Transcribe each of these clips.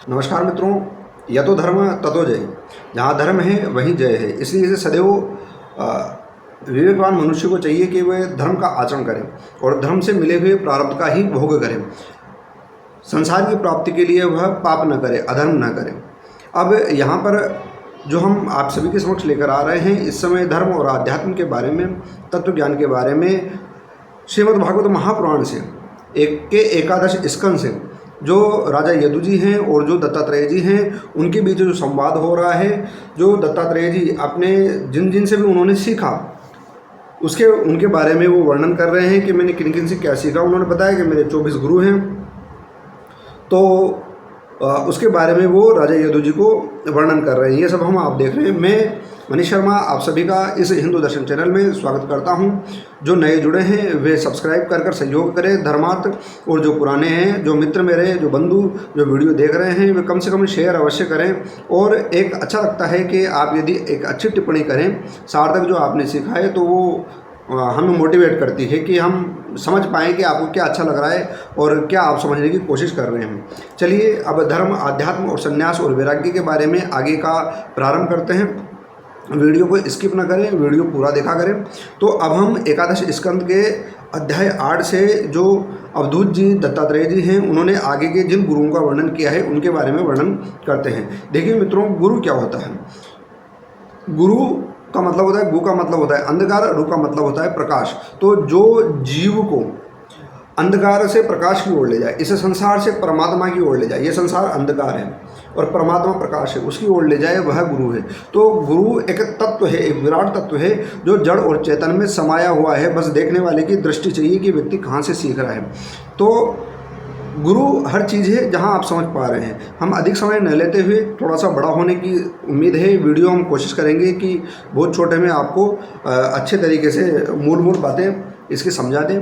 नमस्कार मित्रों, यतो धर्म ततो जय। जहाँ धर्म है वहीं जय है। इसलिए इसे सदैव विवेकवान मनुष्य को चाहिए कि वह धर्म का आचरण करें और धर्म से मिले हुए प्रारब्ध का ही भोग करें। संसार की प्राप्ति के लिए वह पाप न करे, अधर्म न करे। अब यहाँ पर जो हम आप सभी के समक्ष लेकर आ रहे हैं, इस समय धर्म और आध्यात्म के बारे में, तत्व ज्ञान के बारे में श्रीमद् भागवत महापुराण से एकादश स्कंद से जो राजा यदु जी हैं और जो दत्तात्रेय जी हैं, उनके बीच जो संवाद हो रहा है, जो दत्तात्रेय जी अपने जिन जिन से भी उन्होंने सीखा उसके उनके बारे में वो वर्णन कर रहे हैं कि मैंने किन किन से क्या सीखा। उन्होंने बताया कि मेरे 24 गुरु हैं, तो उसके बारे में वो राजा यदु जी को वर्णन कर रहे हैं। ये सब हम आप देख रहे हैं। मैं मनीष शर्मा आप सभी का इस हिंदू दर्शन चैनल में स्वागत करता हूं। जो नए जुड़े हैं वे सब्सक्राइब कर सहयोग करें धर्मार्थ, और जो पुराने हैं, जो मित्र मेरे, जो बंधु जो वीडियो देख रहे हैं, वे कम से कम शेयर अवश्य करें। और एक अच्छा लगता है कि आप यदि एक अच्छी टिप्पणी करें, सार्थक जो आपने सीखा है, तो वो हमें मोटिवेट करती है कि हम समझ पाएँ कि आपको क्या अच्छा लग रहा है और क्या आप समझने की कोशिश कर रहे हैं। चलिए अब धर्म, आध्यात्म और संन्यास और वैराग्य के बारे में आगे का प्रारंभ करते हैं। वीडियो को स्किप न करें, वीडियो पूरा देखा करें। तो अब हम एकादश स्कंद के अध्याय 8 से जो अवधूत जी, दत्तात्रेय जी हैं, उन्होंने आगे के जिन गुरुओं का वर्णन किया है उनके बारे में वर्णन करते हैं। देखिए मित्रों, गुरु क्या होता है? गुरु का मतलब होता है, गु का मतलब होता है अंधकार, रु का मतलब होता है प्रकाश। तो जो जीव को अंधकार से प्रकाश की ओर ले जाए, इस संसार से परमात्मा की ओर ले जाए, ये संसार अंधकार है और परमात्मा प्रकाश है, उसकी ओर ले जाए, वह गुरु है। तो गुरु एक तत्व है, एक विराट तत्व है जो जड़ और चेतन में समाया हुआ है। बस देखने वाले की दृष्टि चाहिए कि व्यक्ति कहाँ से सीख रहा है। तो गुरु हर चीज़ है जहां आप समझ पा रहे हैं। हम अधिक समय न लेते हुए थोड़ा सा बड़ा होने की उम्मीद है। वीडियो हम कोशिश करेंगे कि बहुत छोटे में आपको अच्छे तरीके से मूल बातें इसकी समझा दें।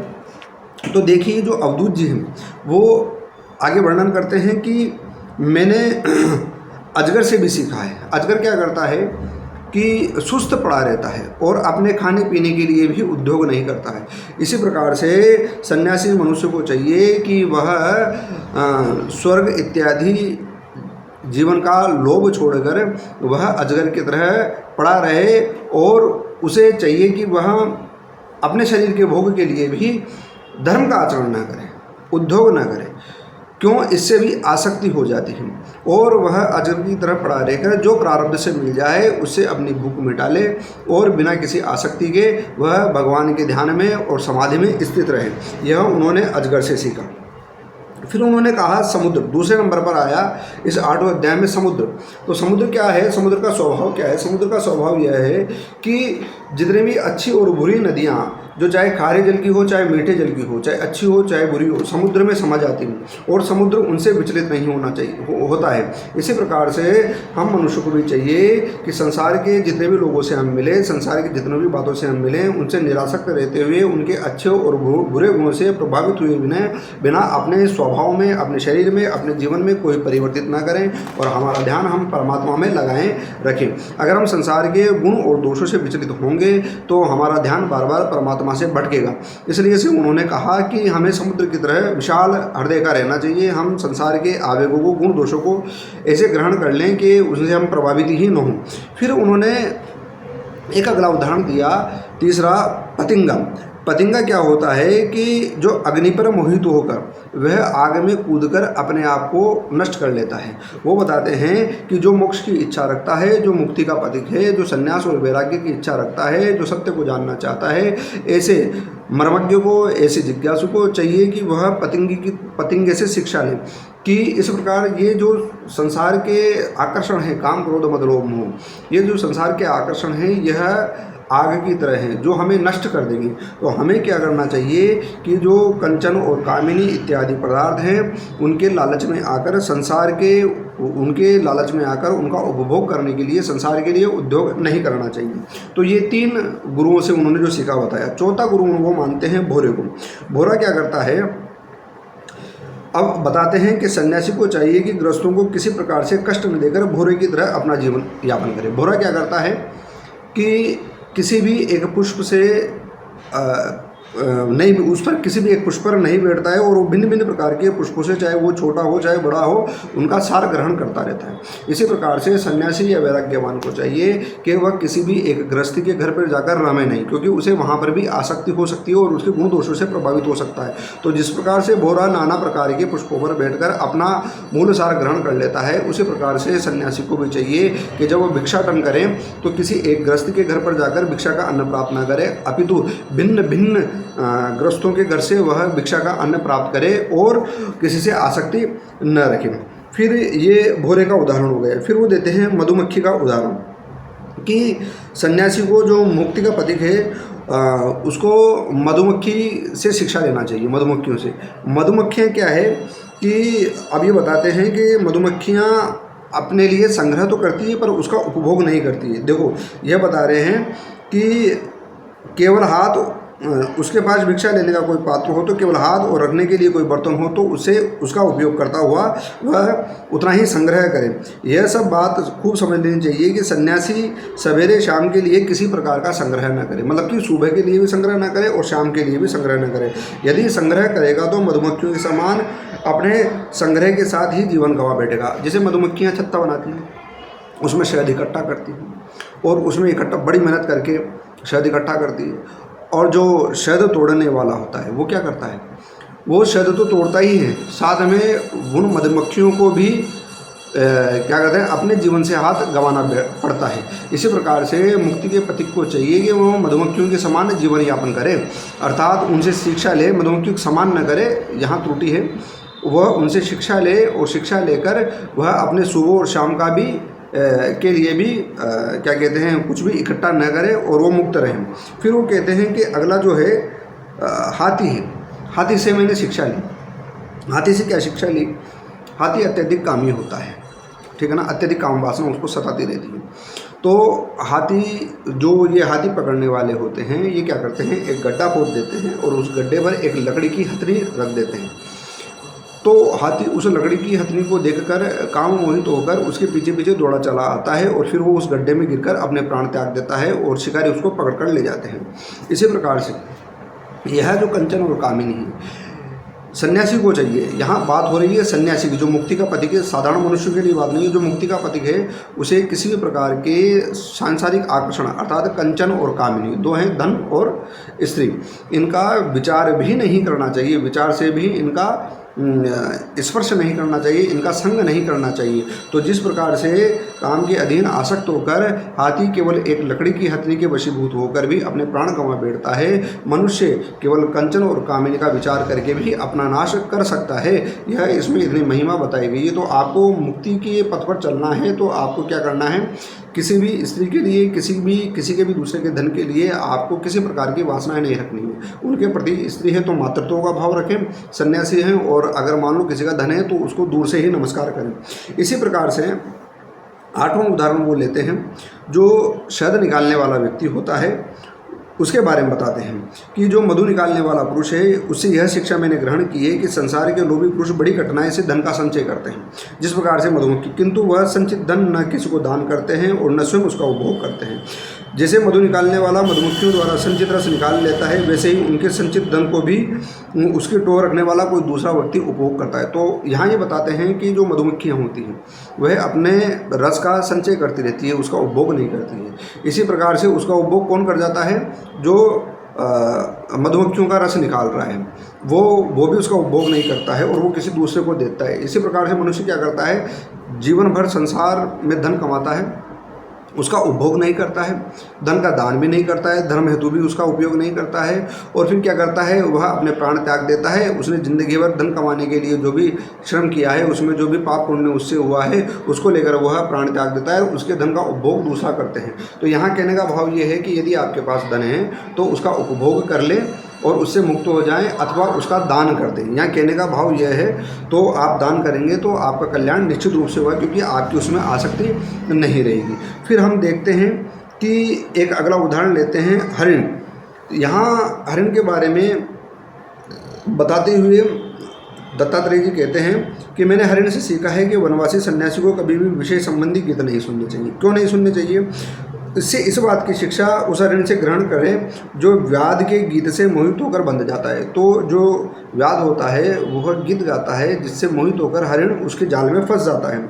तो देखिए, जो अवधूत जी हैं वो आगे वर्णन करते हैं कि मैंने अजगर से भी सीखा है। अजगर क्या करता है कि सुस्त पड़ा रहता है और अपने खाने पीने के लिए भी उद्योग नहीं करता है। इसी प्रकार से सन्यासी मनुष्य को चाहिए कि वह स्वर्ग इत्यादि जीवन का लोभ छोड़कर वह अजगर की तरह पड़ा रहे, और उसे चाहिए कि वह अपने शरीर के भोग के लिए भी धर्म का आचरण न करे, उद्योग न करे। क्यों? इससे भी आसक्ति हो जाती है और वह अजगर की तरह पड़ा रहकर जो प्रारब्ध से मिल जाए उससे अपनी भूख मिटा ले और बिना किसी आसक्ति के वह भगवान के ध्यान में और समाधि में स्थित रहे। यह उन्होंने अजगर से सीखा। फिर उन्होंने कहा समुद्र, दूसरे नंबर पर आया इस 8वें अध्याय में समुद्र। तो समुद्र क्या है? समुद्र का स्वभाव क्या है? समुद्र का स्वभाव यह है कि जितने भी अच्छी और बुरी नदियाँ, जो चाहे खारे जल की हो, चाहे मीठे जल की हो, चाहे अच्छी हो चाहे बुरी हो, समुद्र में समा जाती हैं और समुद्र उनसे विचलित नहीं होना चाहिए होता है। इसी प्रकार से हम मनुष्य को भी चाहिए कि संसार के जितने भी लोगों से हम मिले, संसार की जितनी भी बातों से हम मिलें, उनसे निरासक्त रहते हुए उनके अच्छे और बुरे गुणों से प्रभावित हुए बिना अपने स्वभाव में, अपने शरीर में, अपने जीवन में कोई परिवर्तित ना करें और हमारा ध्यान हम परमात्मा में लगाएं रखें। अगर हम संसार के गुण और दोषों से विचलित होंगे तो हमारा ध्यान बार बार परमात्मा से भटकेगा। इसलिए से उन्होंने कहा कि हमें समुद्र की तरह विशाल हृदय का रहना चाहिए। हम संसार के आवेगों को, गुण दोषों को ऐसे ग्रहण कर लें कि उससे हम प्रभावित ही न हों। फिर उन्होंने एक अगला उदाहरण दिया, तीसरा पतिंगा। पतिंगा क्या होता है कि जो अग्नि पर मोहित होकर वह आग में कूदकर अपने आप को नष्ट कर लेता है। वो बताते हैं कि जो मोक्ष की इच्छा रखता है, जो मुक्ति का पथिक है, जो संन्यास और वैराग्य की इच्छा रखता है, जो सत्य को जानना चाहता है, ऐसे मर्मज्ञ को, ऐसे जिज्ञासु को चाहिए कि वह पतिंगे से शिक्षा लें कि इस प्रकार ये जो संसार के आकर्षण है, काम क्रोध मद लोभ मोह, ये जो संसार के आकर्षण हैं यह आग की तरह हैं जो हमें नष्ट कर देंगे। तो हमें क्या करना चाहिए कि जो कंचन और कामिनी इत्यादि पदार्थ हैं उनके लालच में आकर उनका उपभोग करने के लिए, संसार के लिए उद्योग नहीं करना चाहिए। तो ये 3 गुरुओं से उन्होंने जो सीखा बताया। चौथा गुरु वो मानते हैं भोरे को। भोरा क्या करता है? अब बताते हैं कि सन्यासी को चाहिए कि गृहस्थों को किसी प्रकार से कष्ट न देकर भोरे की तरह अपना जीवन यापन करे। भोरा क्या करता है कि किसी भी एक पुष्प से नहीं, उस पर किसी भी एक पुष्प पर नहीं बैठता है और वो भिन्न भिन्न प्रकार के पुष्पों से, चाहे वो छोटा हो चाहे बड़ा हो, उनका सार ग्रहण करता रहता है। इसी प्रकार से सन्यासी या वैराग्यवान को चाहिए कि वह किसी भी एक गृहस्थी के घर पर जाकर रमे नहीं, क्योंकि उसे वहाँ पर भी आसक्ति हो सकती है और उसके गुण दोषों से प्रभावित हो सकता है। तो जिस प्रकार से भौरा नाना प्रकार के पुष्पों पर बैठकर अपना मूल सार ग्रहण कर लेता है, उसी प्रकार से सन्यासी को भी चाहिए कि जब वह भिक्षाटन करें तो किसी एक गृहस्थ के घर पर जाकर भिक्षा का अन्न प्राप्त न करे, अपितु भिन्न भिन्न गृहस्थों के घर से वह भिक्षा का अन्न प्राप्त करे और किसी से आसक्ति न रखे। फिर ये भौरे का उदाहरण हो गया। फिर वो देते हैं मधुमक्खी का उदाहरण कि सन्यासी को जो मुक्ति का प्रतीक है उसको मधुमक्खी से शिक्षा लेना चाहिए, मधुमक्खियों से। मधुमक्खियाँ क्या है कि अब ये बताते हैं कि मधुमक्खियाँ अपने लिए संग्रह तो करती है पर उसका उपभोग नहीं करती है। देखो, यह बता रहे हैं कि केवल हाथ, उसके पास भिक्षा लेने का कोई पात्र हो तो केवल हाथ और रखने के लिए कोई बर्तन हो तो उसे उसका उपयोग करता हुआ वह उतना ही संग्रह करे। यह सब बात खूब समझ लेनी चाहिए कि सन्यासी सवेरे शाम के लिए किसी प्रकार का संग्रह न करे, मतलब कि सुबह के लिए भी संग्रह न करे और शाम के लिए भी संग्रह न करे। यदि संग्रह करेगा तो मधुमक्खियों के समान अपने संग्रह के साथ ही जीवन गंवा बैठेगा। जैसे मधुमक्खियाँ छत्ता बनाती हैं, उसमें शहद इकट्ठा करती हैं और उसमें इकट्ठा बड़ी मेहनत करके शहद इकट्ठा करती है, और जो शहद तोड़ने वाला होता है वो क्या करता है, वो शहद तो तोड़ता ही है, साथ में उन मधुमक्खियों को भी क्या कहते हैं, अपने जीवन से हाथ गंवाना पड़ता है। इसी प्रकार से मुक्ति के प्रतीक को चाहिए कि वो मधुमक्खियों के समान जीवन यापन करे, अर्थात उनसे शिक्षा ले, मधुमक्खियों के समान न करे, यहाँ त्रुटि है। वह उनसे शिक्षा ले और शिक्षा लेकर वह अपने सुबह और शाम का भी के लिए भी क्या कहते हैं, कुछ भी इकट्ठा न करे और वो मुक्त रहें। फिर वो कहते हैं कि अगला जो है हाथी है। हाथी से मैंने शिक्षा ली। हाथी से क्या शिक्षा ली? हाथी अत्यधिक कामी होता है, ठीक है ना, अत्यधिक काम वासना उसको सताती रहती है। तो हाथी, जो ये हाथी पकड़ने वाले होते हैं, ये क्या करते हैं, एक गड्ढा खोद देते हैं और उस गड्ढे पर एक लकड़ी की हथनी रख देते हैं। तो हाथी उस लकड़ी की हथनी को देखकर काम मोहित होकर उसके पीछे पीछे दौड़ा चला आता है और फिर वो उस गड्ढे में गिरकर अपने प्राण त्याग देता है और शिकारी उसको पकड़कर ले जाते हैं। इसी प्रकार से यह जो कंचन और कामिनी है, सन्यासी को चाहिए। यहाँ बात हो रही है सन्यासी की, जो मुक्ति का प्रतीक है, साधारण मनुष्य के लिए बात नहीं है। जो मुक्ति का प्रतीक है उसे किसी भी प्रकार के सांसारिक आकर्षण अर्थात कंचन और कामिनी, दो हैं धन और स्त्री, इनका विचार भी नहीं करना चाहिए, विचार से भी इनका स्पर्श नहीं करना चाहिए, इनका संग नहीं करना चाहिए। तो जिस प्रकार से काम के अधीन आसक्त होकर हाथी केवल एक लकड़ी की हथनी के वशीभूत होकर भी अपने प्राण गंवा बैठता है, मनुष्य केवल कंचन और कामिनी का विचार करके भी अपना नाश कर सकता है। यह इसमें इतनी महिमा बताई गई है। तो आपको मुक्ति के पथ पर चलना है तो आपको क्या करना है, किसी भी स्त्री के लिए, किसी के भी दूसरे के धन के लिए आपको किसी प्रकार की वासनाएं नहीं रखनी है। उनके प्रति स्त्री है तो मातृत्व का भाव रखें, सन्यासी हैं और अगर मान लो किसी का धन है तो उसको दूर से ही नमस्कार करें। इसी प्रकार से आठवां उदाहरण वो लेते हैं, जो शहद निकालने वाला व्यक्ति होता है उसके बारे में बताते हैं कि जो मधु निकालने वाला पुरुष है, उससे यह शिक्षा मैंने ग्रहण की है कि संसार के लोभी पुरुष बड़ी कठिनाई से धन का संचय करते हैं, जिस प्रकार से मधुमक्खी, किंतु वह संचित धन न किसी को दान करते हैं और न स्वयं उसका उपभोग करते हैं। जैसे मधु निकालने वाला मधुमक्खियों द्वारा संचित रस निकाल लेता है, वैसे ही उनके संचित धन को भी उसके टोर रखने वाला कोई दूसरा व्यक्ति उपभोग करता है। तो यहाँ ये बताते हैं कि जो मधुमक्खियाँ होती हैं वह अपने रस का संचय करती रहती है, उसका उपभोग नहीं करती है। इसी प्रकार से उसका उपभोग कौन कर जाता है, जो मधुमक्खियों का रस निकाल रहा है, वो भी उसका उपभोग नहीं करता है और वो किसी दूसरे को देता है। इसी प्रकार से मनुष्य क्या करता है, जीवन भर संसार में धन कमाता है, उसका उपभोग नहीं करता है, धन का दान भी नहीं करता है, धर्म हेतु भी उसका उपयोग नहीं करता है, और फिर क्या करता है, वह अपने प्राण त्याग देता है। उसने जिंदगी भर धन कमाने के लिए जो भी श्रम किया है, उसमें जो भी पाप पुण्य उससे हुआ है, उसको लेकर वह प्राण त्याग देता है, उसके धन का उपभोग दूसरा करते हैं। तो यहाँ कहने का भाव ये है कि यदि आपके पास धन है तो उसका उपभोग कर ले और उससे मुक्त हो जाएं, अथवा उसका दान कर दें। यहाँ कहने का भाव यह है, तो आप दान करेंगे तो आपका कल्याण निश्चित रूप से होगा, क्योंकि आपकी उसमें आसक्ति नहीं रहेगी। फिर हम देखते हैं कि एक अगला उदाहरण लेते हैं, हरिण। यहाँ हरिण के बारे में बताते हुए दत्तात्रेय जी कहते हैं कि मैंने हरिण से सीखा है कि वनवासी सन्यासी को कभी भी विषय संबंधी गीत नहीं सुनने चाहिए। क्यों नहीं सुनने चाहिए? इससे इस बात की शिक्षा उस हरिण से ग्रहण करें जो व्याध के गीत से मोहित होकर बंध जाता है। तो जो व्याध होता है वह गीत गाता है जिससे मोहित होकर हरिण उसके जाल में फंस जाता है।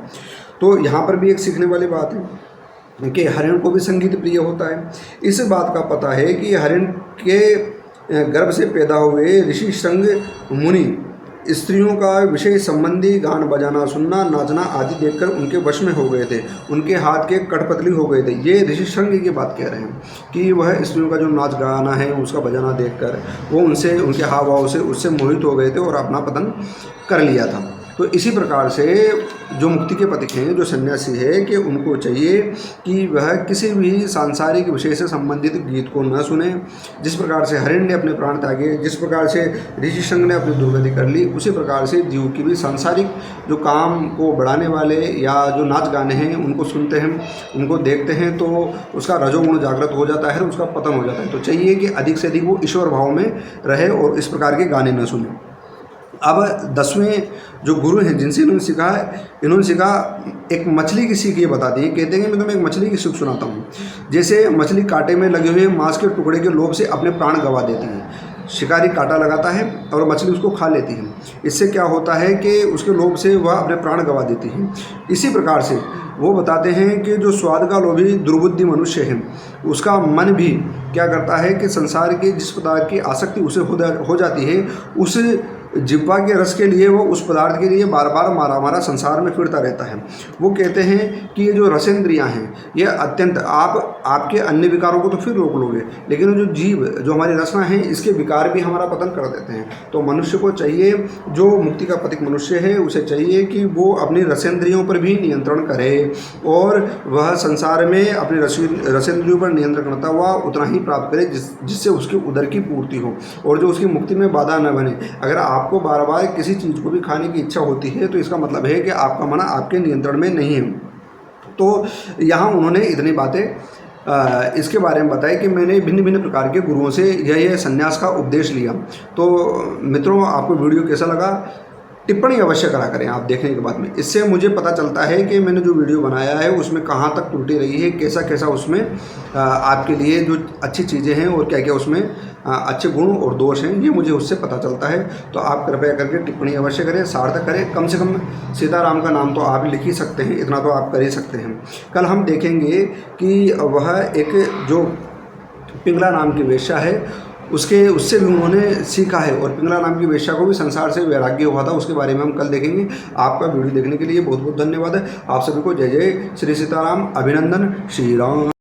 तो यहाँ पर भी एक सीखने वाली बात है कि हरिण को भी संगीत प्रिय होता है। इस बात का पता है कि हरिण के गर्भ से पैदा हुए ऋषि श्रृंग मुनि स्त्रियों का विषय संबंधी गान बजाना, सुनना, नाचना आदि देखकर उनके वश में हो गए थे, उनके हाथ के कठपुतली हो गए थे। ये ऋषि श्रृंग की बात कह रहे हैं कि वह स्त्रियों का जो नाच गाना है उसका बजाना देखकर वो उनसे, उनके हाव भाव से उससे मोहित हो गए थे और अपना पतन कर लिया था। तो इसी प्रकार से जो मुक्ति के पथिक हैं, जो सन्यासी है, कि उनको चाहिए कि वह किसी भी सांसारिक विषय से संबंधित गीत को न सुने। जिस प्रकार से हरिण ने अपने प्राण त्यागे, जिस प्रकार से ऋषि श्रृंग ने अपनी दुर्गति कर ली, उसी प्रकार से जीव की भी सांसारिक जो काम को बढ़ाने वाले या जो नाच गाने हैं उनको सुनते हैं, उनको देखते हैं तो उसका रजोगुण जागृत हो जाता है, उसका पतन हो जाता है। तो चाहिए कि अधिक से अधिक वो ईश्वर भाव में रहे और इस प्रकार के गाने न सुने। अब 10वें जो गुरु हैं जिनसे इन्होंने सीखा है, इन्होंने सीखा एक मछली की सीख ये बताती है। कहते हैं कि मैं तुम्हें एक मछली की सीख सुनाता हूँ। जैसे मछली कांटे में लगे हुए मांस के टुकड़े के लोभ से अपने प्राण गंवा देती है। शिकारी कांटा लगाता है और मछली उसको खा लेती है। इससे क्या होता है कि उसके लोभ से वह अपने प्राण गंवा देती है। इसी प्रकार से वो बताते हैं कि जो स्वाद का लोभी दुर्बुद्धि मनुष्य है उसका मन भी क्या करता है कि संसार के जिस पदार्थ की आसक्ति उसे हो जाती है, उस जिह्वा के रस के लिए वो उस पदार्थ के लिए बार बार मारा संसार में फिरता रहता है। वो कहते हैं कि ये जो रसेंद्रियां हैं ये अत्यंत आपके अन्य विकारों को तो फिर रोक लोगे, लेकिन जो जीव जो हमारी रचना है इसके विकार भी हमारा पतन कर देते हैं। तो मनुष्य को चाहिए, जो मुक्ति का पथिक मनुष्य है उसे चाहिए कि वो अपनी रसेंद्रियों पर भी नियंत्रण करे और वह संसार में अपने रसेंद्रियों पर नियंत्रण करता हुआ उतना ही प्राप्त करे जिससे उसके उदर की पूर्ति हो और जो उसकी मुक्ति में बाधा न बने। अगर आपको बार बार किसी चीज़ को भी खाने की इच्छा होती है तो इसका मतलब है कि आपका मन आपके नियंत्रण में नहीं है। तो यहाँ उन्होंने इतनी बातें इसके बारे में बताया कि मैंने भिन्न भिन्न प्रकार के गुरुओं से यह संन्यास का उपदेश लिया। तो मित्रों, आपको वीडियो कैसा लगा टिप्पणी अवश्य करा करें आप देखने के बाद में। इससे मुझे पता चलता है कि मैंने जो वीडियो बनाया है उसमें कहाँ तक त्रुटि रही है, कैसा कैसा उसमें आपके लिए जो अच्छी चीज़ें हैं और क्या क्या उसमें अच्छे गुण और दोष हैं, ये मुझे उससे पता चलता है। तो आप कृपया करके टिप्पणी अवश्य करें, सार्थक करें। कम से कम सीताराम का नाम तो आप लिख ही सकते हैं, इतना तो आप कर ही सकते हैं। कल हम देखेंगे कि वह एक जो पिंगला नाम की वेश्या है उससे भी उन्होंने सीखा है और पिंगला नाम की वेश्या को भी संसार से वैराग्य हुआ था, उसके बारे में हम कल देखेंगे। आपका वीडियो देखने के लिए बहुत बहुत धन्यवाद है। आप सभी को जय जय श्री सीताराम, अभिनंदन, श्री राम।